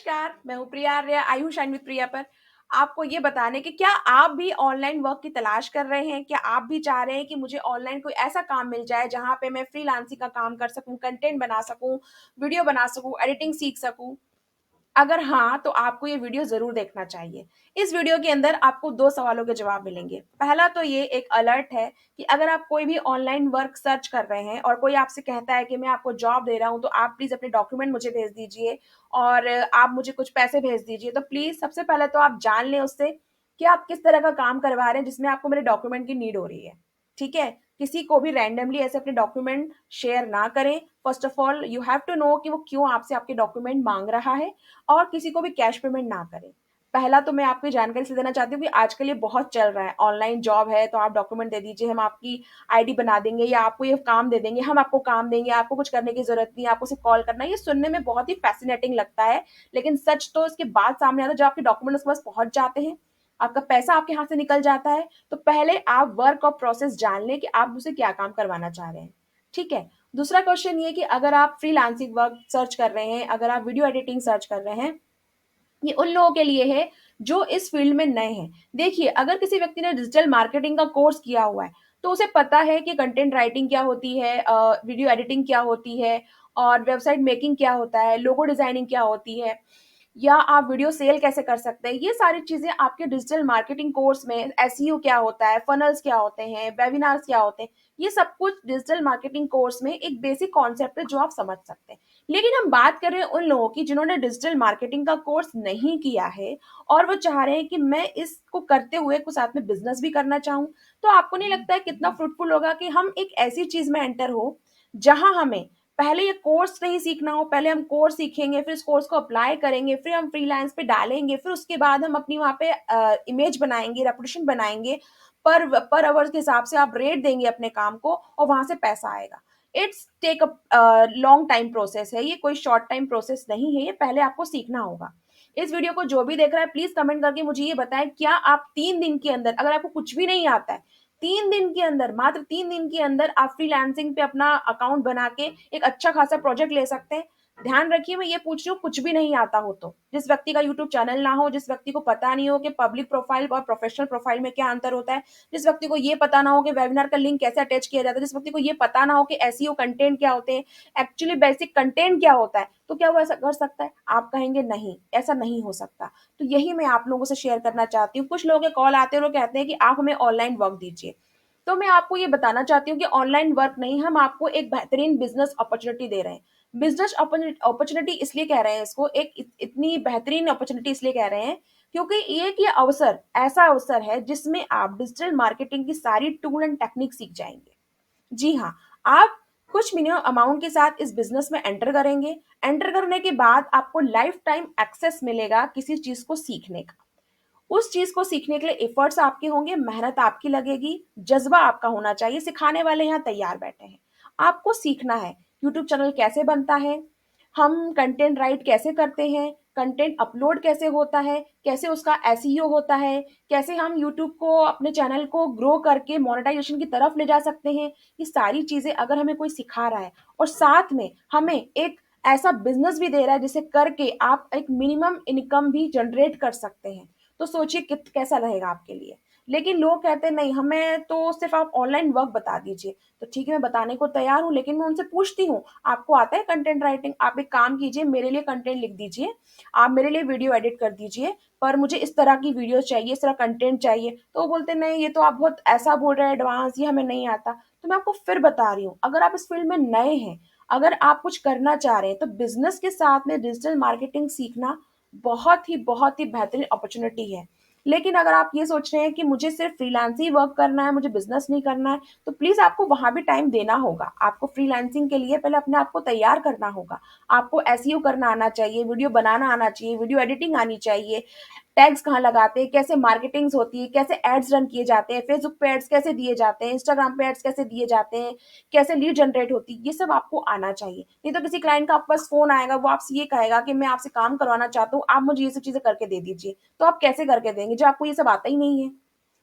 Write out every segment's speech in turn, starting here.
नमस्कार, मैं हूँ प्रिया आर्या, आई हूँ शाइन विद प्रिया पर आपको ये बताने कि क्या आप भी ऑनलाइन वर्क की तलाश कर रहे हैं? क्या आप भी चाह रहे हैं कि मुझे ऑनलाइन कोई ऐसा काम मिल जाए जहाँ पे मैं फ्रीलांसिंग का काम कर सकूँ, कंटेंट बना सकूँ, वीडियो बना सकूँ, एडिटिंग सीख सकूँ? अगर हाँ, तो आपको ये वीडियो ज़रूर देखना चाहिए। इस वीडियो के अंदर आपको 2 सवालों के जवाब मिलेंगे। पहला तो ये एक अलर्ट है कि अगर आप कोई भी ऑनलाइन वर्क सर्च कर रहे हैं और कोई आपसे कहता है कि मैं आपको जॉब दे रहा हूँ, तो आप प्लीज़ अपने डॉक्यूमेंट मुझे भेज दीजिए और आप मुझे कुछ पैसे भेज दीजिए। तो प्लीज़ सबसे पहले तो आप जान लें उससे कि आप किस तरह का काम करवा रहे हैं जिसमें आपको मेरे डॉक्यूमेंट की नीड हो रही है। ठीक है? किसी को भी रैंडमली ऐसे अपने डॉक्यूमेंट शेयर ना करें। First of all you have to know कि वो क्यों आपसे आपके डॉक्यूमेंट माँग रहा है और किसी को भी कैश पेमेंट ना करें। पहला तो मैं आपको ये जानकारी से देना चाहती हूँ कि आजकल ये बहुत चल रहा है, ऑनलाइन जॉब है तो आप डॉक्यूमेंट दे दीजिए, हम आपकी आईडी बना देंगे या आपको ये काम दे देंगे, हम आपको काम देंगे, आपको कुछ करने की ज़रूरत नहीं है, आपको सिर्फ कॉल करना है। ये सुनने में बहुत ही फ़ैसिनेटिंग लगता है, लेकिन सच तो इसके बाद सामने आता है जब आपके डॉक्यूमेंट उसके पास पहुँच जाते हैं, आपका पैसा आपके हाथ से निकल जाता है, तो पहले आप वर्क और प्रोसेस जान लें कि आप मुझसे क्या काम करवाना चाह रहे हैं। ठीक है? दूसरा क्वेश्चन ये कि अगर आप फ्रीलांसिंग वर्क सर्च कर रहे हैं, अगर आप वीडियो एडिटिंग सर्च कर रहे हैं, ये उन लोगों के लिए है जो इस फील्ड में नए हैं। देखिए, अगर किसी व्यक्ति ने डिजिटल मार्केटिंग का कोर्स किया हुआ है, तो उसे पता है कि कंटेंट राइटिंग क्या होती है, वीडियो एडिटिंग क्या होती है और वेबसाइट मेकिंग क्या होता है, लोगो डिज़ाइनिंग क्या होती है। या आप वीडियो सेल कैसे कर सकते हैं, ये सारी चीज़ें आपके डिजिटल मार्केटिंग कोर्स में एसईओ क्या होता है, फनल्स क्या होते हैं, वेबिनार्स क्या होते हैं, ये सब कुछ डिजिटल मार्केटिंग कोर्स में एक बेसिक कॉन्सेप्ट है जो आप समझ सकते हैं। लेकिन हम बात कर रहे हैं उन लोगों की जिन्होंने डिजिटल मार्केटिंग का कोर्स नहीं किया है और वो चाह रहे हैं कि मैं इसको करते हुए कुछ साथ में बिज़नेस भी करना चाहूँ। तो आपको नहीं लगता है कितना फ्रूटफुल होगा कि हम एक ऐसी चीज़ में एंटर हो, जहाँ हमें पहले ये कोर्स नहीं सीखना हो, पहले हम कोर्स सीखेंगे, फिर इस कोर्स को अप्लाई करेंगे, फिर हम फ्रीलांस पे डालेंगे, फिर उसके बाद हम अपनी वहाँ पे इमेज बनाएँगे, रेपुटेशन बनाएँगे, पर आवर्स के हिसाब से आप रेट देंगे अपने काम को और वहाँ से पैसा आएगा। It's take long time process है, ये कोई शॉर्ट टाइम प्रोसेस नहीं है, ये पहले आपको सीखना होगा। इस वीडियो को जो भी देख रहा है प्लीज़ कमेंट करके मुझे ये बताएँ, क्या आप 3 दिन के अंदर अगर आपको कुछ भी नहीं आता है, 3 दिन के अंदर, मात्र 3 दिन के अंदर आप फ्रीलांसिंग पे अपना अकाउंट बना के एक अच्छा खासा प्रोजेक्ट ले सकते हैं। ध्यान रखिए मैं ये पूछ रही हूँ कुछ भी नहीं आता हो तो। जिस व्यक्ति का यूट्यूब चैनल ना हो, जिस व्यक्ति को पता नहीं हो कि पब्लिक प्रोफाइल और प्रोफेशनल प्रोफाइल में क्या अंतर होता है, जिस व्यक्ति को ये पता ना हो कि वेबिनार का लिंक कैसे अटैच किया जाता है, जिस व्यक्ति को ये पता ना हो कि एसईओ कंटेंट क्या होते हैं, एक्चुअली बेसिक कंटेंट क्या होता है, तो क्या वो ऐसा कर सकता है? आप कहेंगे नहीं, ऐसा नहीं हो सकता। तो यही मैं आप लोगों से शेयर करना चाहती हूँ। कुछ लोगों के कॉल आते हैं और वो कहते हैं कि आप हमें ऑनलाइन वर्क दीजिए। तो मैं आपको ये बताना चाहती हूँ कि ऑनलाइन वर्क नहीं, हम आपको एक बेहतरीन बिज़नेस अपॉर्च्युनिटी दे रहे हैं। बिज़नेस अपॉर्च्युनिटी इसलिए कह रहे हैं इसको, एक इतनी बेहतरीन अपॉर्च्युनिटी इसलिए कह रहे हैं, क्योंकि ये अवसर, ऐसा अवसर है जिसमें आप डिजिटल मार्केटिंग की सारी टूल एंड टेक्निक सीख जाएँगे। जी हाँ, आप कुछ मिनिमम अमाउंट के साथ इस बिज़नेस में एंटर करेंगे। एंटर करने के बाद आपको लाइफ टाइम एक्सेस मिलेगा किसी चीज़ को सीखने का। उस चीज़ को सीखने के लिए एफर्ट्स आपके होंगे, मेहनत आपकी लगेगी, जज़्बा आपका होना चाहिए, सिखाने वाले यहाँ तैयार बैठे हैं। आपको सीखना है, यूट्यूब चैनल कैसे बनता है, हम कंटेंट राइट कैसे करते हैं, कंटेंट अपलोड कैसे होता है, कैसे उसका एसईओ होता है, कैसे हम यूट्यूब को, अपने चैनल को ग्रो करके मोनेटाइजेशन की तरफ ले जा सकते हैं। ये सारी चीज़ें अगर हमें कोई सिखा रहा है और साथ में हमें एक ऐसा बिज़नेस भी दे रहा है जिसे करके आप एक मिनिमम इनकम भी जनरेट कर सकते हैं। तो सोचिए कित कैसा रहेगा आपके लिए। लेकिन लोग कहते हैं नहीं हमें तो सिर्फ़ आप ऑनलाइन वर्क बता दीजिए। तो ठीक है मैं बताने को तैयार हूँ, लेकिन मैं उनसे पूछती हूँ, आपको आता है कंटेंट राइटिंग? आप एक काम कीजिए मेरे लिए कंटेंट लिख दीजिए, आप मेरे लिए वीडियो एडिट कर दीजिए, पर मुझे इस तरह की वीडियो चाहिए, इस तरह कंटेंट चाहिए। तो वो बोलते हैं नहीं ये तो आप बहुत ऐसा बोल रहे हैं एडवांस, ये हमें नहीं आता। तो मैं आपको फिर बता रही हूँ, अगर आप इस फील्ड में नए हैं, अगर आप कुछ करना चाह रहे हैं, तो बिज़नेस के साथ में डिजिटल मार्केटिंग सीखना बहुत ही बेहतरीन अपॉर्च्युनिटी है। लेकिन अगर आप ये सोच रहे हैं कि मुझे सिर्फ फ्रीलांस ही वर्क करना है, मुझे बिज़नेस नहीं करना है, तो प्लीज़ आपको वहाँ भी टाइम देना होगा। आपको फ्रीलांसिंग के लिए पहले अपने आप को तैयार करना होगा। आपको एसईओ करना आना चाहिए, वीडियो बनाना आना चाहिए, वीडियो एडिटिंग आनी चाहिए, टैग्स कहाँ लगाते हैं, कैसे मार्केटिंग्स होती है, कैसे एड्स रन किए जाते हैं, फेसबुक पे एड्स कैसे दिए जाते हैं, इंस्टाग्राम पे एड्स कैसे दिए जाते हैं, कैसे लीड जनरेट होती है, ये सब आपको आना चाहिए। नहीं तो किसी क्लाइंट का आपके पास फ़ोन आएगा, वो आपसे ये कहेगा कि मैं आपसे काम करवाना चाहता हूँ, आप मुझे ये सब चीज़ें करके दे दीजिए। तो आप कैसे करके देंगे जब आपको ये सब आता ही नहीं है?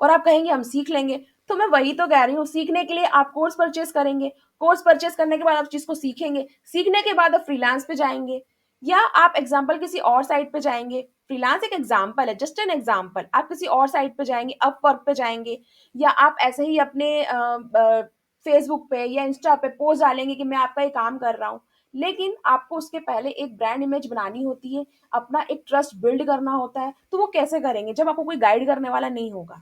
और आप कहेंगे हम सीख लेंगे। तो मैं वही तो कह रही हूँ, सीखने के लिए आप कोर्स परचेज़ करेंगे, कोर्स परचेज़ करने के बाद आप चीज़ को सीखेंगे, सीखने के बाद आप फ्रीलांस पे जाएँगे। या आप एग्जाम्पल किसी और साइट पे जाएंगे, फ्रीलांस एक एग्जाम्पल है, जस्ट एन एग्जाम्पल, आप किसी और साइट पे जाएंगे, अपवर्क पे जाएंगे, या आप ऐसे ही अपने फेसबुक पे या इंस्टा पे पोस्ट डालेंगे कि मैं आपका ये काम कर रहा हूँ। लेकिन आपको उसके पहले एक ब्रांड इमेज बनानी होती है, अपना एक ट्रस्ट बिल्ड करना होता है, तो वो कैसे करेंगे जब आपको कोई गाइड करने वाला नहीं होगा।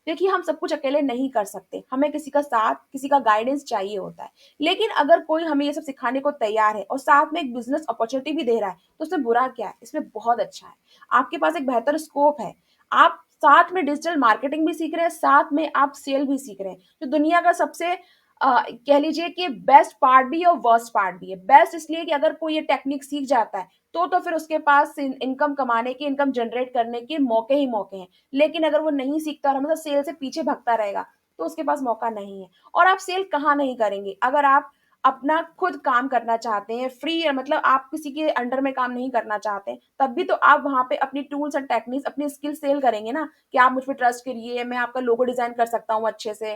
देखिए, हम सब कुछ अकेले नहीं कर सकते, हमें किसी का साथ, किसी का गाइडेंस चाहिए होता है। लेकिन अगर कोई हमें ये सब सिखाने को तैयार है और साथ में एक बिजनेस अपॉर्चुनिटी भी दे रहा है, तो उसमें बुरा क्या है, इसमें बहुत अच्छा है। आपके पास एक बेहतर स्कोप है, आप साथ में डिजिटल मार्केटिंग भी सीख रहे हैं, साथ में आप सेल भी सीख रहे हैं, जो दुनिया का सबसे कह लीजिए कि बेस्ट पार्ट भी है और वर्स्ट पार्ट भी है। बेस्ट इसलिए कि अगर कोई ये टेक्निक सीख जाता है, तो फिर उसके पास इनकम कमाने की, इनकम जनरेट करने के मौके ही मौके हैं। लेकिन अगर वो नहीं सीखता और हमेशा सेल से पीछे भगता रहेगा, तो उसके पास मौका नहीं है। और आप सेल कहाँ नहीं करेंगे, अगर आप अपना खुद काम करना चाहते हैं, फ्री मतलब आप किसी के अंडर में काम नहीं करना चाहते, तब भी तो आप वहां पे अपनी टूल्स एंड टेक्निक्स, अपनी स्किल सेल करेंगे ना, कि आप मुझ पर ट्रस्ट करिए, मैं आपका लोगो डिजाइन कर सकता हूँ अच्छे से,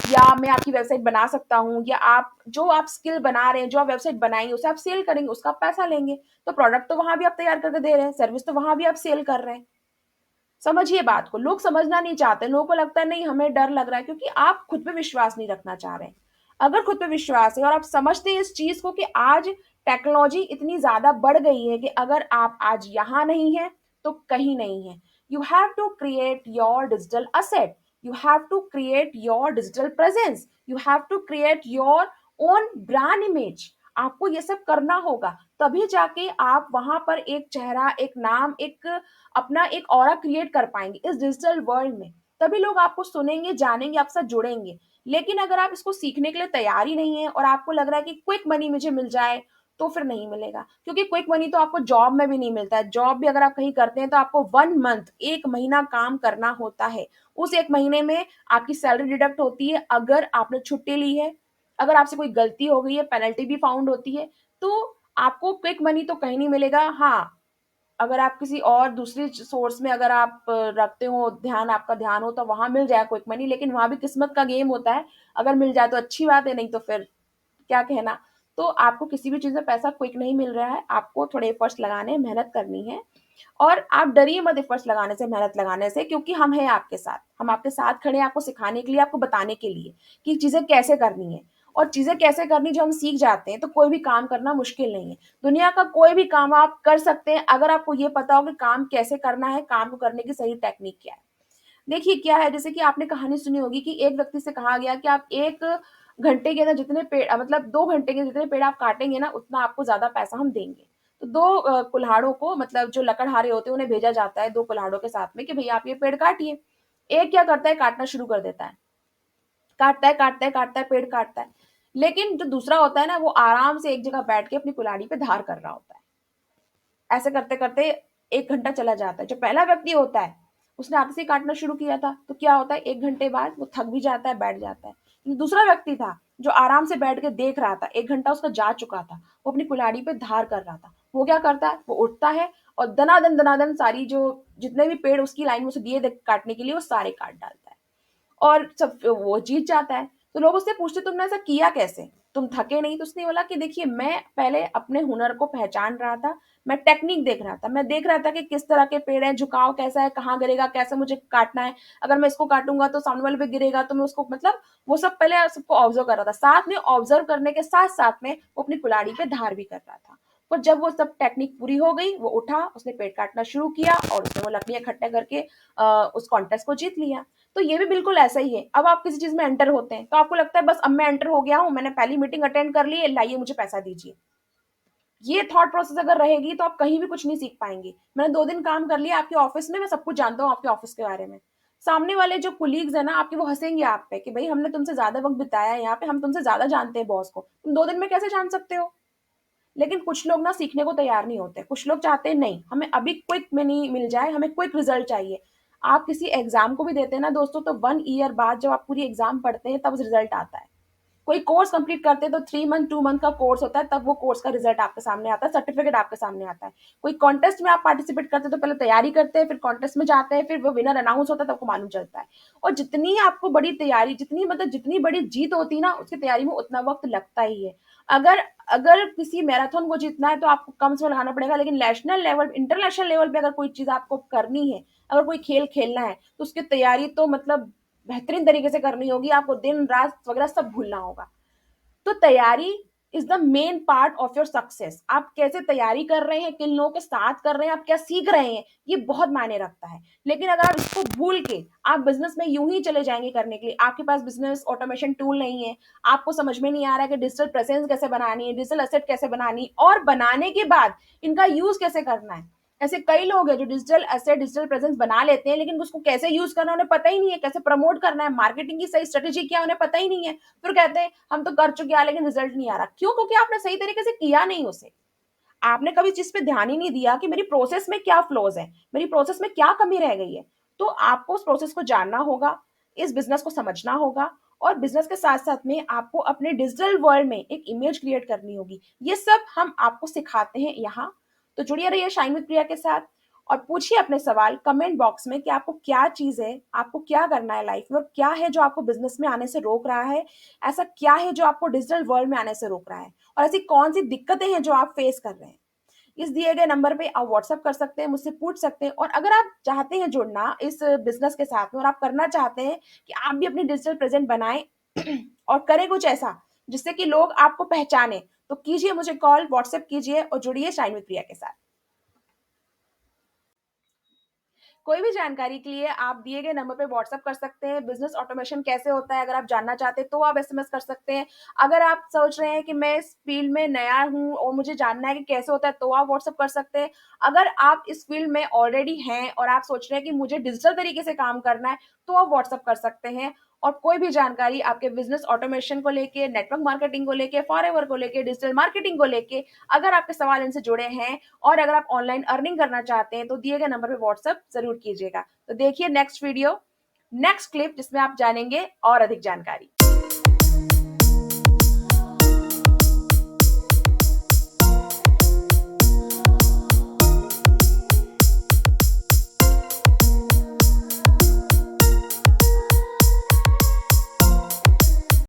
या मैं आपकी वेबसाइट बना सकता हूँ, या आप स्किल बना रहे हैं, जो आप वेबसाइट बनाएंगे उसे आप सेल करेंगे, उसका आप पैसा लेंगे। तो प्रोडक्ट तो वहां भी आप तैयार करके दे रहे हैं, सर्विस तो वहां भी आप सेल कर रहे हैं। समझिए बात को, लोग समझना नहीं चाहते, लोगों को लगता है नहीं हमें डर लग रहा है, क्योंकि आप खुद पे विश्वास नहीं रखना चाह रहे हैं। अगर खुद पे विश्वास है और आप समझते हैं इस चीज को कि आज टेक्नोलॉजी इतनी ज्यादा बढ़ गई है कि अगर आप आज यहाँ नहीं है तो कहीं नहीं है। You have to create your digital asset, you have to create your digital presence, you have to create your own brand image. आपको ये सब करना होगा, तभी जाके आप वहां पर एक चेहरा, एक नाम, एक अपना एक ऑरा क्रिएट कर पाएंगे इस डिजिटल वर्ल्ड में। तभी लोग आपको सुनेंगे, जानेंगे, आपसे जुड़ेंगे। लेकिन अगर आप इसको सीखने के लिए तैयार ही नहीं है और आपको लग रहा है कि क्विक मनी मुझे मिल जाए, तो फिर नहीं मिलेगा। क्योंकि क्विक मनी तो आपको जॉब में भी नहीं मिलता है। जॉब भी अगर आप कहीं करते हैं तो आपको 1 मंथ, 1 महीना काम करना होता है। उस 1 महीने में आपकी सैलरी डिडक्ट होती है, अगर आपने छुट्टी ली है, अगर आपसे कोई गलती हो गई है, पेनल्टी भी फाउंड होती है। तो आपको क्विक मनी तो कहीं नहीं मिलेगा। हाँ, अगर आप किसी और दूसरी सोर्स में अगर आप रखते हो ध्यान, आपका ध्यान हो, तो वहां मिल जाए क्विक मनी, लेकिन वहां भी किस्मत का गेम होता है। अगर मिल जाए तो अच्छी बात है, नहीं तो फिर क्या कहना। तो आपको किसी भी चीज में पैसा क्विक नहीं मिल रहा है, आपको थोड़े एफर्ट्स लगाने हैं, मेहनत करनी है। और आप डरिए मत एफर्ट्स लगाने से, मेहनत लगाने से, क्योंकि हम हैं आपके साथ, हम आपके साथ खड़े हैं, आपको सिखाने के लिए, आपको बताने के लिए कि चीजें कैसे करनी है। और चीजें कैसे करनी जो हम सीख जाते हैं, तो कोई भी काम करना मुश्किल नहीं है। दुनिया का कोई भी काम आप कर सकते हैं, अगर आपको ये पता हो कि काम कैसे करना है, काम को करने की सही टेक्निक क्या है। देखिए क्या है, जैसे कि आपने कहानी सुनी होगी कि एक व्यक्ति से कहा गया कि आप 1 घंटे के अंदर जितने पेड़, मतलब 2 घंटे के जितने पेड़ आप काटेंगे ना, उतना आपको ज्यादा पैसा हम देंगे। तो दो कुल्हाड़ों को, मतलब जो लकड़हारे होते हैं, उन्हें भेजा जाता है 2 कुल्हाड़ों के साथ में कि भैया आप ये पेड़ काटिए। एक क्या करता है, काटना शुरू कर देता है, काटता है काटता है काटता है, पेड़ काटता है। लेकिन जो दूसरा होता है ना, वो आराम से एक जगह बैठ के अपनी कुल्हाड़ी पे धार कर रहा होता है। ऐसे करते करते 1 घंटा चला जाता है। जो पहला व्यक्ति होता है, उसने हाथ से ही काटना शुरू किया था, तो क्या होता है, 1 घंटे बाद वो थक भी जाता है, बैठ जाता है। दूसरा व्यक्ति था जो आराम से बैठ के देख रहा था, 1 घंटा उसका जा चुका था, वो अपनी कुल्हाड़ी पे धार कर रहा था। वो क्या करता है, वो उठता है और दनादन दनादन सारी जो जितने भी पेड़ उसकी लाइन में उसे दिए काटने के लिए, वो सारे काट डालता है और सब वो जीत जाता है। तो लोग उससे पूछते तुमने ऐसा किया कैसे, तुम थके नहीं। तो उसने बोला कि देखिए, मैं पहले अपने हुनर को पहचान रहा था, मैं टेक्निक देख रहा था, मैं देख रहा था कि किस तरह के पेड़ है, झुकाव कैसा है, कहाँ गिरेगा, कैसे मुझे काटना है, अगर मैं इसको काटूंगा तो सामने वाले पे गिरेगा, तो मैं उसको, मतलब वो सब पहले सबको ऑब्जर्व कर रहा था। साथ में ऑब्जर्व करने के साथ साथ में वो अपनी कुल्हाड़ी पे धार भी कर रहा था। पर जब वो सब टेक्निक पूरी हो गई, वो उठा, उसने पेड़ काटना शुरू किया और उसने वो लकड़ियां इकट्ठा करके उस कॉन्टेस्ट को जीत लिया। तो ये भी बिल्कुल ऐसा ही है। अब आप किसी चीज में एंटर होते हैं, तो आपको लगता है बस अब मैं एंटर हो गया हूँ, मैंने पहली मीटिंग अटेंड कर ली है, लाइए मुझे पैसा दीजिए। ये थॉट प्रोसेस अगर रहेगी तो आप कहीं भी कुछ नहीं सीख पाएंगे। मैंने 2 दिन काम कर लिया आपके ऑफिस में, मैं सब कुछ जानता हूँ आपके ऑफिस के बारे में। सामने वाले जो कुलीग्स है ना आपके, वो हंसेंगे आप पे कि भाई हमने तुमसे ज्यादा वक्त बिताया है यहाँ पे, हम तुमसे ज्यादा जानते हैं बॉस को, तुम 2 दिन में कैसे जान सकते हो। लेकिन कुछ लोग ना सीखने को तैयार नहीं होते, कुछ लोग चाहते हैं नहीं हमें अभी क्विक मनी मिल जाए, हमें क्विक रिजल्ट चाहिए। आप किसी एग्जाम को भी देते हैं ना दोस्तों, तो 1 ईयर बाद जब आप पूरी एग्जाम पढ़ते हैं तब रिजल्ट आता है। कोई कोर्स कंप्लीट करते हैं तो 3 मंथ 2 मंथ का कोर्स होता है, तब वो कोर्स का रिजल्ट आपके सामने आता है, सर्टिफिकेट आपके सामने आता है। कोई कॉन्टेस्ट में आप पार्टिसिपेट करते हैं तो पहले तैयारी करते हैं, फिर कॉन्टेस्ट में जाते हैं, फिर वो विनर अनाउंस होता है, तब आपको मालूम चलता है। और जितनी आपको बड़ी तैयारी, जितनी मतलब जितनी बड़ी जीत होती है ना, उसकी तैयारी में उतना वक्त लगता ही है। अगर अगर किसी मैराथन को जीतना है तो आपको कम समय लगाना पड़ेगा, लेकिन नेशनल लेवल, इंटरनेशनल लेवल पे अगर कोई चीज आपको करनी है, अगर कोई खेल खेलना है, तो उसकी तैयारी तो मतलब बेहतरीन तरीके से करनी होगी, आपको दिन रात वगैरह सब भूलना होगा। तो तैयारी is the main part of your success. आप कैसे तैयारी कर रहे हैं, किन लोगों के साथ कर रहे हैं, आप क्या सीख रहे हैं, ये बहुत मायने रखता है। लेकिन अगर आप इसको भूल के आप बिजनेस में यूं ही चले जाएंगे करने के लिए, आपके पास बिजनेस ऑटोमेशन टूल नहीं है, आपको समझ में नहीं आ रहा है कि डिजिटल प्रेजेंस कैसे बनानी है, डिजिटल एसेट कैसे बनानी है, और बनाने के बाद इनका यूज कैसे करना है। ऐसे कई लोग हैं जो डिजिटल एसेट, डिजिटल प्रेजेंस बना लेते हैं, लेकिन उसको कैसे यूज करना है उन्हें पता ही नहीं है, कैसे प्रमोट करना है, मार्केटिंग की सही स्ट्रेटेजी क्या है उन्हें पता ही नहीं है। फिर कहते हैं हम तो कर चुके हैं लेकिन रिजल्ट नहीं आ रहा। क्यों? क्योंकि आपने सही तरीके से किया नहीं उसे। आपने कभी चीज पे ध्यान ही नहीं दिया कि मेरी प्रोसेस में क्या फ्लॉज है, मेरी प्रोसेस में क्या कमी रह गई है। तो आपको उस प्रोसेस को जानना होगा, इस बिजनेस को समझना होगा, और बिजनेस के साथ साथ में आपको अपने डिजिटल वर्ल्ड में एक इमेज क्रिएट करनी होगी। ये सब हम आपको सिखाते हैं यहाँ। तो जुड़िए रहिए शाइन विद प्रिया के साथ, और पूछिए अपने सवाल कमेंट बॉक्स में कि आपको क्या चीज है, आपको क्या करना है लाइफ में, और क्या है जो आपको बिजनेस में आने से रोक रहा है। ऐसा क्या है जो आपको डिजिटल वर्ल्ड में आने से रोक रहा है, और ऐसी कौन सी दिक्कतें हैं जो आप फेस कर रहे हैं। इस दिए गए नंबर पे आप व्हाट्सअप कर सकते हैं, मुझसे पूछ सकते हैं। और अगर आप चाहते हैं जुड़ना इस बिजनेस के साथ में, और आप करना चाहते हैं कि आप भी अपनी डिजिटल प्रेजेंट बनाएं और करें कुछ ऐसा जिससे कि लोग आपको पहचाने, तो कीजिए मुझे कॉल, व्हाट्सएप कीजिए और जुड़िए शाइन विद प्रिया के साथ। कोई भी जानकारी के लिए आप दिए गए नंबर पे व्हाट्सअप कर सकते हैं। बिजनेस ऑटोमेशन कैसे होता है अगर आप जानना चाहते हैं तो आप एसएमएस कर सकते हैं। अगर आप सोच रहे हैं कि मैं इस फील्ड में नया हूं और मुझे जानना है कि कैसे होता है, तो आप व्हाट्सअप कर सकते हैं। अगर आप इस फील्ड में ऑलरेडी हैं और आप सोच रहे हैं कि मुझे डिजिटल तरीके से काम करना है, तो आप व्हाट्सअप कर सकते हैं। और कोई भी जानकारी आपके बिजनेस ऑटोमेशन को लेके, नेटवर्क मार्केटिंग को लेके, फॉरएवर को लेके, डिजिटल मार्केटिंग को लेके, अगर आपके सवाल इनसे जुड़े हैं और अगर आप ऑनलाइन अर्निंग करना चाहते हैं, तो दिए गए नंबर पे व्हाट्सएप जरूर कीजिएगा। तो देखिए नेक्स्ट वीडियो, नेक्स्ट क्लिप जिसमें आप जानेंगे और अधिक जानकारी।